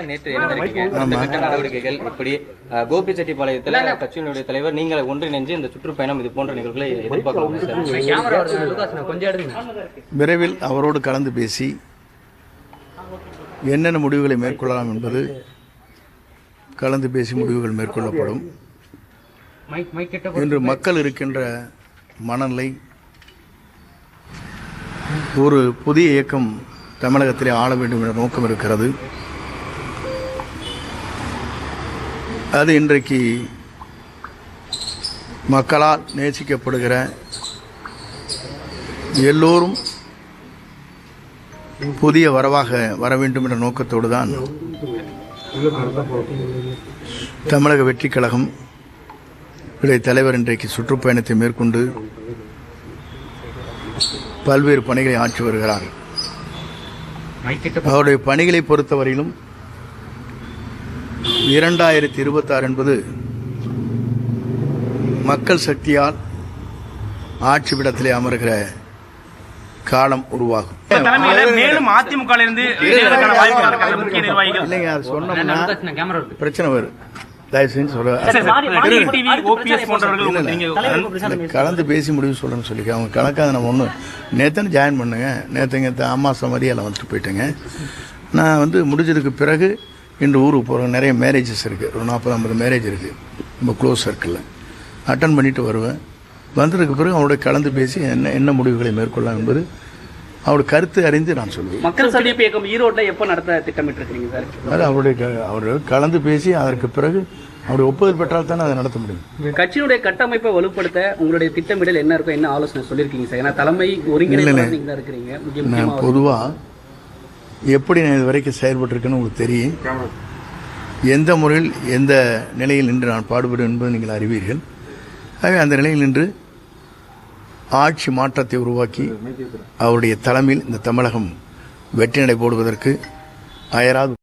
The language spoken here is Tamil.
நேற்று நடவடிக்கைகள் இப்படி கோபிச்செட்டிப்பாளையத்தில் கட்சியினுடைய தலைவர் நீங்கள் ஒன்றிணைந்து இந்த சுற்றுப்பயணம் இது போன்ற நிகழ்வுகளை எதிர்பார்க்கலாம். விரைவில் அவரோடு கலந்து பேசி என்னென்ன முடிவுகளை மேற்கொள்ளலாம் என்பது கலந்து பேசி முடிவுகள் மேற்கொள்ளப்படும். இன்று மக்கள் இருக்கின்ற மனநிலை ஒரு புதிய இயக்கம் தமிழகத்திலே ஆள வேண்டும் என்ற நோக்கம் இருக்கிறது. அது இன்றைக்கு மக்களால் நேசிக்கப்படுகிற எல்லோரும் புதிய வரவாக வர வேண்டும் என்ற நோக்கத்தோடு தான் தமிழக வெற்றிக் கழகம் தலைவர் இன்றைக்கு சுற்றுப்பயணத்தை மேற்கொண்டு பல்வேறு பணிகளை ஆற்றி வருகிறார். அவருடைய பணிகளை பொறுத்தவரையிலும் 2026 என்பது மக்கள் சக்தியால் ஆட்சி விடத்திலே அமர்கிற காலம் உருவாகும். இல்லைங்க, அது சொன்னோம்னா பிரச்சனை வரும். கலந்து பேசி முடிவு சொல்லணும்னு சொல்லிக்க அவங்க கணக்காக நம்ம ஒன்று நேற்று ஜாயின் பண்ணுங்க. நேற்று அம்மா சமாதியால் வந்துட்டு போயிட்டேங்க. நான் முடிஞ்சதுக்கு பிறகு இன்று ஊருக்கு போகிறேன். நிறைய மேரேஜஸ் இருக்குது, ஒரு 40-50 மேரேஜ் இருக்குது நம்ம க்ளோஸ் சர்க்கிளில். அட்டன் பண்ணிட்டு வருவேன். வந்ததுக்கு பிறகு அவருடைய கலந்து பேசி என்ன முடிவுகளை மேற்கொள்ளலாம் என்பது அவருடைய கருத்து அறிந்து நான் சொல்லுவேன். மக்கள் சந்திப்பு இயக்கம் ஈரோட்டில் எப்போ நடத்த திட்டமிட்டிருக்கீங்க சார்? அது அவருடைய கலந்து பேசி அதற்கு பிறகு அவருடைய ஒப்புதல் பெற்றால் தானே அதை நடத்த முடியும். கட்சியினுடைய கட்டமைப்பை வலுப்படுத்த உங்களுடைய திட்டமிடல் என்ன இருக்கும், என்ன ஆலோசனை சொல்லியிருக்கீங்க சார்? ஏன்னா தலைமை ஒருங்கிணைப்பாளராக இருக்கிறீங்க. நான் பொதுவாக எப்படி நான் இது வரைக்கும் செயல்பட்டிருக்கேன்னு உங்களுக்கு தெரியும். எந்த முறையில் எந்த நிலையில் நின்று நான் பாடுபடுவேன் என்பது நீங்கள் அறிவீர்கள். ஆகவே அந்த நிலையில் நின்று ஆட்சி மாற்றத்தை உருவாக்கி அவருடைய தலைமையில் இந்த தமிழகம் வெற்றி நடை போடுவதற்கு அயராது